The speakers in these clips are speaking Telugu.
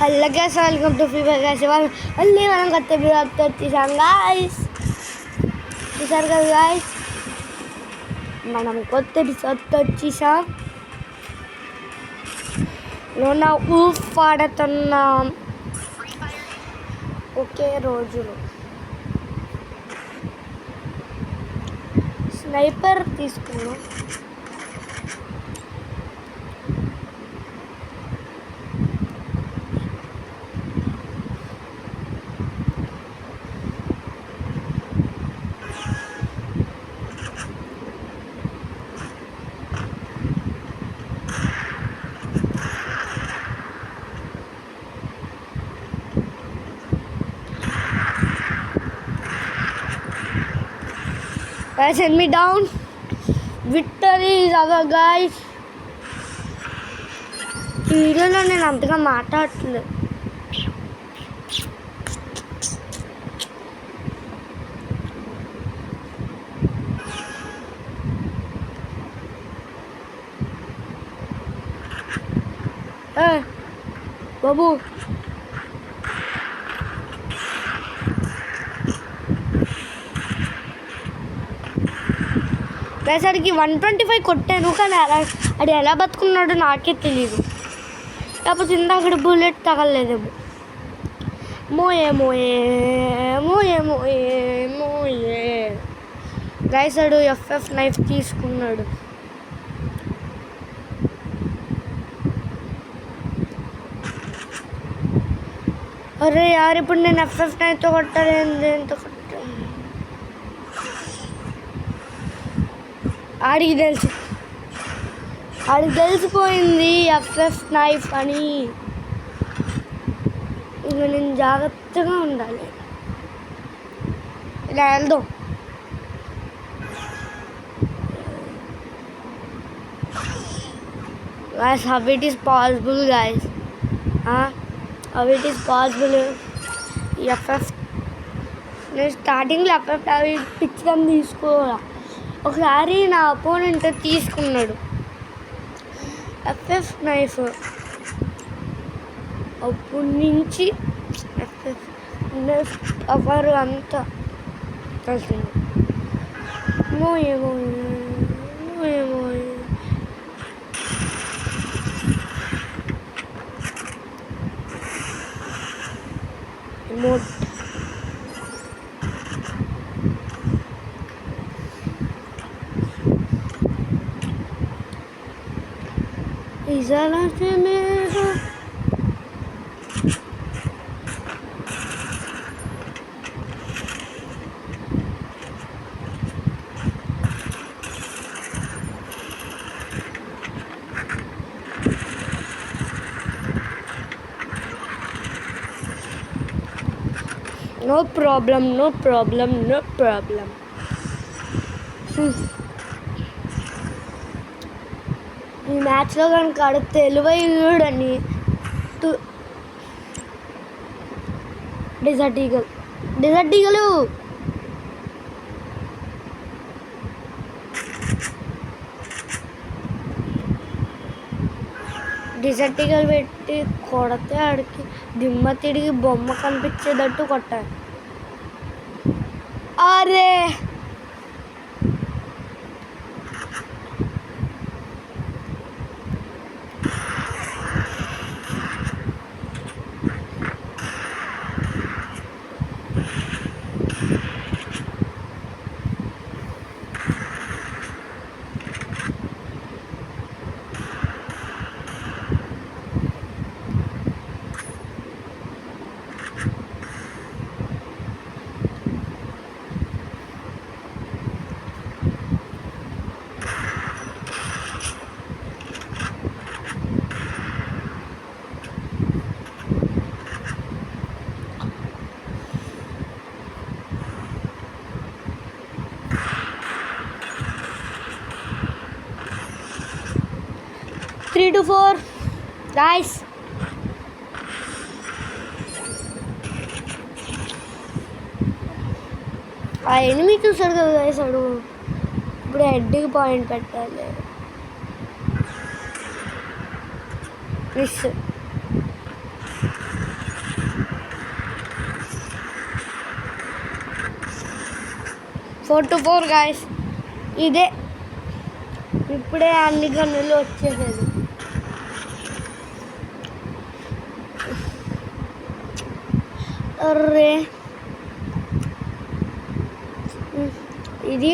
Hello guys, welcome to free fire guys. మళ్ళీ మనం కొత్త వీడియోతో వచ్చేసాం గైస్. చూసారు కదా గైస్, మనం కొత్త ఎపిసోడ్తో వచ్చేసాం. నేను ఊఫ్ ఆడుతున్నాం ఒకే రోజులో. స్నైపర్ తీసుకున్నాం. Guys, send me down. Victory is our guys. ఈ వీడియోలో నేను అంతగా మాట్లాడట్లేదు. బాబు వేసరికి 125 కొట్టాను, కానీ అది ఎలా బతుకున్నాడో నాకే తెలియదు. లేకపోతే ఇందాక బుల్లెట్ తగలలేదేమో. మోయే మోయే మోయే మోయే మోయే గైస్, వాడు ఎఫ్ఎఫ్ నైఫ్ తీసుకున్నాడు. అరే యార్, ఇప్పుడు నేను ఎఫ్ఎఫ్ నైఫ్తో కొట్టాలి. దేంతో కొట్టాలి? ఆడికి తెలిసిపోయింది ఎఫ్ఎఫ్ నైఫ్ అని. ఇంకా నేను జాగ్రత్తగా ఉండాలి. ఇలా వెళ్దాం. Guys, how it is possible, guys? How it is possible? FF నేను స్టార్టింగ్లో ఎఫ్ఎఫ్ అవి పిచ్చడం తీసుకోవాలా. ఒకసారి నా అపోనెంట్ తీసుకున్నాడు ఎఫ్ఎఫ్ నైఫ్. అప్పటి నుంచి ఎఫ్ఎఫ్ నైఫ్ పవర్ అంతా తెలిసింది. మోయే మోయే మోయే మోయే ఎమోట్. ఇజాలతే మేరా no problem, no problem, no problem. ఈ మ్యాచ్లో కనుక ఆడితే తెలివైనని డెజర్ట్ ఈగలు డెజర్ట్ ఈగలు పెట్టి కొడితే ఆడికి దిమ్మ తిరిగి బొమ్మ కనిపించేటట్టు కొట్టాలి. అరే Three to four, guys. ఆ ఎనిమిది చూసాడు కదా గైస్, వాడు ఇప్పుడు హెడ్కి పాయింట్ పెట్టాలి. Miss 4-4 guys. ఇదే ఇప్పుడే అన్ని గన్నులు వచ్చేసేది. అర్రే ఇది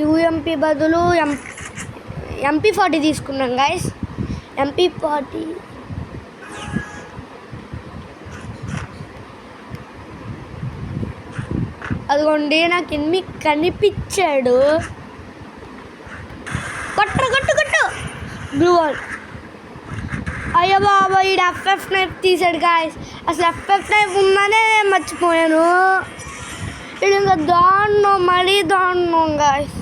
యూఎంపీ బదులు MP40 తీసుకున్నాం గాయస్. MP40 అదిగోండి, నాకు ఎన్ని కనిపించాడు. కొట్టు బ్లూ వాల్. అయ్యో బాబా, ఈ FF నైఫ్ తీసాడు గాయస్. అసలు FF నైఫ్ ఉందనే మర్చిపోయాను. ఇది ఇంకా దారుణం, మరీ దారుణం గాయస్.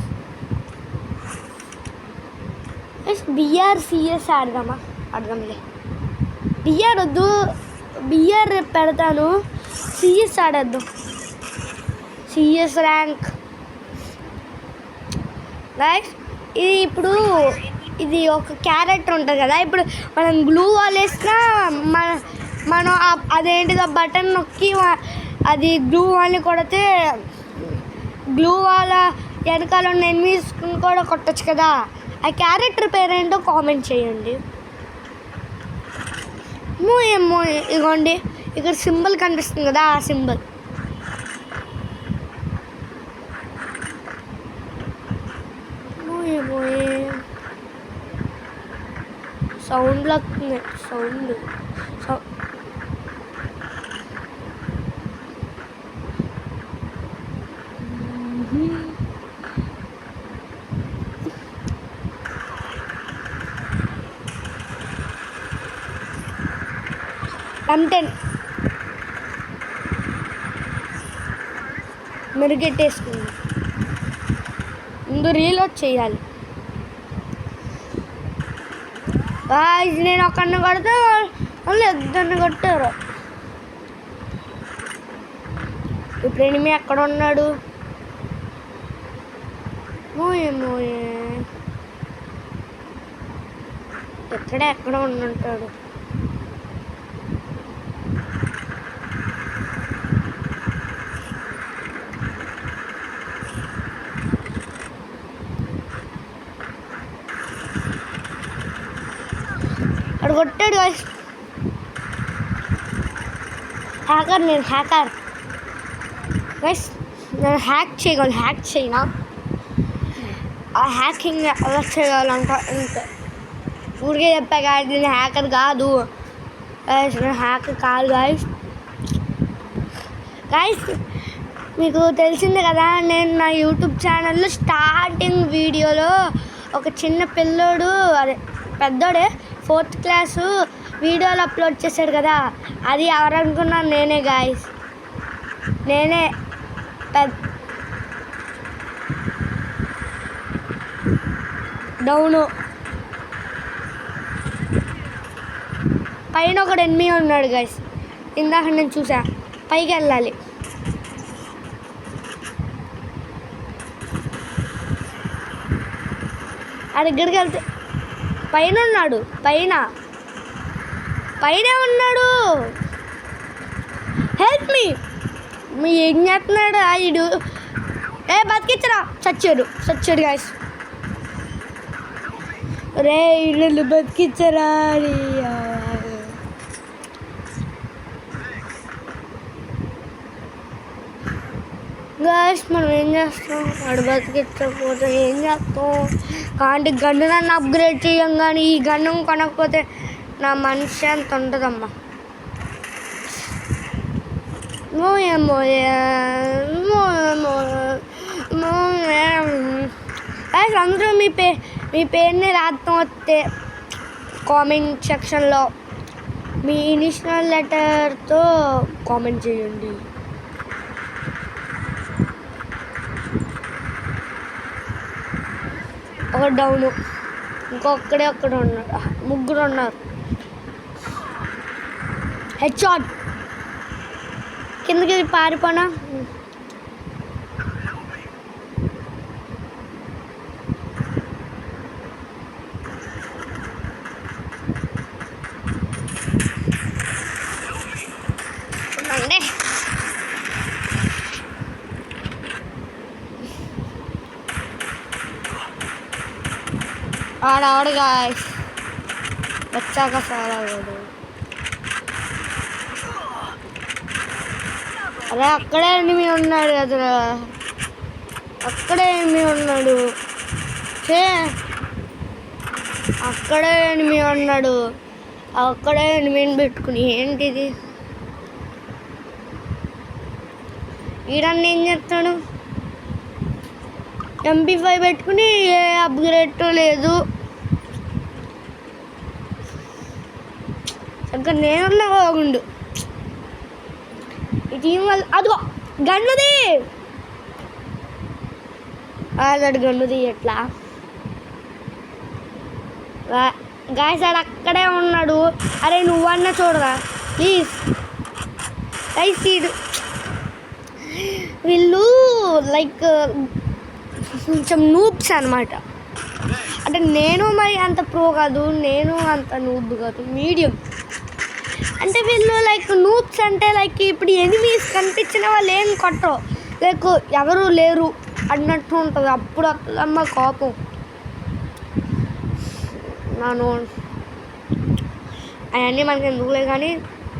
BRCS ఆడదాంలే. BR వద్దు, BR పెడతాను. CS ఆడేద్దాం. CS rank guys. ఇది ఇప్పుడు ఇది ఒక క్యారెక్టర్ ఉంటుంది కదా. ఇప్పుడు మనం గ్లూ వాల్ వేసినా మనం అదేంటిదో బటన్ నొక్కి అది గ్లూ వాల్ని కొడితే గ్లూ వాల్ వెనకాల ఉన్న ఎనిమీస్ కూడా కొట్టచ్చు కదా. ఆ క్యారెక్టర్ పేరేంటో కామెంట్ చేయండి. ఏమో ఇగోండి, ఇక్కడ సింబల్ కనిపిస్తుంది కదా, ఆ సింబల్. సౌండ్ వస్తుంది. Sound M10 మెరుగెట్టేసుకుంది. ముందు రీలోడ్ చేయాలి. నేను ఒక్కడిని కొడితే వాళ్ళు ఇద్దరిని కొట్టారు. ఇప్పుడు ఎనిమి ఎక్కడ ఉన్నాడు? ఎక్కడ ఉండుంటాడు. అక్కడ కొట్టాడు గాయస్. నేను హ్యాకర్ గైస్. నేను హ్యాక్ చేయనా? ఆ హ్యాకింగ్ ఎలా చేయాలంట అంతే. ఊరికే చెప్పా గాయస్, నేను హ్యాకర్ కాదు గాయస్. నేను హ్యాకర్ కాదు గాయస్. మీకు తెలిసిందే కదా, నేను నా యూట్యూబ్ ఛానల్లో స్టార్టింగ్ వీడియోలో ఒక చిన్న పిల్లోడు, అదే పెద్దోడే 4th క్లాసు వీడియోలు అప్లోడ్ చేశాడు కదా. అది ఎవరనుకున్నాను, నేనే గాయస్. నేనే డౌను పైన ఒకడు ఎనిమి ఉన్నాడు గాయస్. ఇందాక నేను చూసా. పైకి వెళ్ళాలి. ఆ దగ్గరికి వెళ్తే పైన ఉన్నాడు. పైన ఉన్నాడు. హెల్ప్ మీ ఏం చేస్తున్నాడు ఆయుడు? బతికిచ్చరా. చచ్చాడు గాయస్. రే ఇల్లు బతికిచ్చరా. గాయస్ మనం ఏం చేస్తాం? వాడు బతికిచ్చకపోతే ఏం చేస్తాం? కాబట్టి గన్ను నన్ను అప్గ్రేడ్ చేయం, కానీ ఈ గన్ను కొనకపోతే నా మనిషి అంత ఉంటుందమ్మా. అందరూ మీ పేరుని రాద్దాం వస్తే కామెంట్ సెక్షన్లో మీ ఇనిషియల్ లెటర్తో కామెంట్ చేయండి. ఒక డౌను, ఒక్కడే ఉన్నాడు. ముగ్గురు ఉన్నారు. Head shot. కిందకి పారిపోనా? వాడు ఆవిడ గాయస్ వచ్చాక చాలా వాడు. అరే అక్కడే ఎనిమి ఉన్నాడు కదరా, అక్కడే ఎనిమి ఉన్నాడు, అక్కడే ఎనిమి ఉన్నాడు, అక్కడే ఎనిమిని పెట్టుకుని ఏంటిది ఈడన్ని ఏం చేస్తాడు? MP5 పెట్టుకుని ఏ అప్గ్రేడ్ లేదు. ఇంకా నేనున్నా బాగుండు ఈ టీం వల్ల. అదిగో గన్నుది, అదడు గన్నుది ఎట్లా గాయస్ ఆడు అక్కడే ఉన్నాడు. అరే నువ్వన్నా చూడరా ప్లీజ్ గైస్. వీళ్ళు లైక్ కొంచెం నూబ్స్ అనమాట. అంటే నేను మరి అంత ప్రో కాదు, నేను అంత నూబ్ కాదు, మీడియం. అంటే వీళ్ళు లైక్ నూబ్స్ అంటే లైక్ ఇప్పుడు ఎనిమీస్ కనిపించిన వాళ్ళు ఏం కొట్టరు, లైక్ ఎవరు లేరు అన్నట్టు ఉంటుంది. అప్పుడు అమ్మ కోపం నాను అవన్నీ మనకి ఎందుకులే. కానీ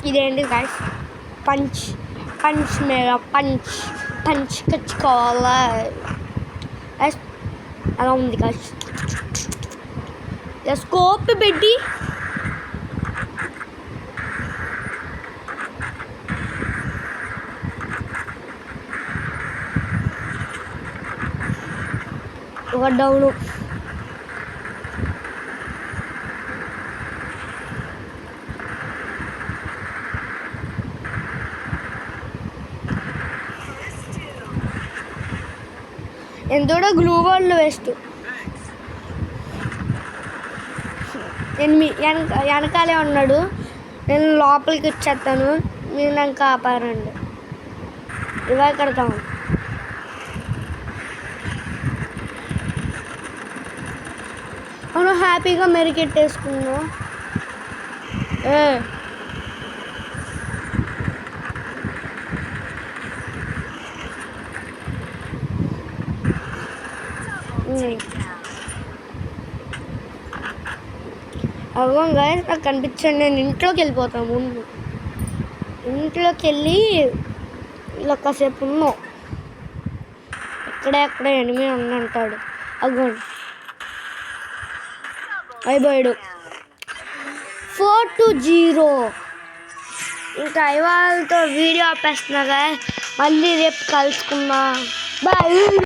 ఇదేంటి గాయస్, పంచ్ పంచ్ మీద పంచ్ పంచ్ కచ్చుకోవాలా అలా ఉంది గాయస్. స్కోప్ పెట్టి ఒక డౌను. ఎంతోడా గ్లూ బాల్ వేస్ట్. వెనకాలే ఉన్నాడు, నేను లోపలికి వచ్చేస్తాను, మీరు నాకు కాపారండి. ఇవే కడతాము. మనం హ్యాపీగా మెరికెట్టేసుకున్నాం. అవ్వం గాయస్ నాకు కనిపించండి, నేను ఇంట్లోకి వెళ్ళిపోతాను. ముందు ఇంట్లోకి వెళ్ళి ఇలా కాసేపు ఉన్నాం. ఎక్కడ ఎనిమిది ఉందంటాడు. అవ్వండి అయిపోయాడు 4-0. ఇంకా ఇవాళతో వీడియో ఆపేస్తున్నా గాయస్, మళ్ళీ రేపు కలుసుకుందాం. బాయ్.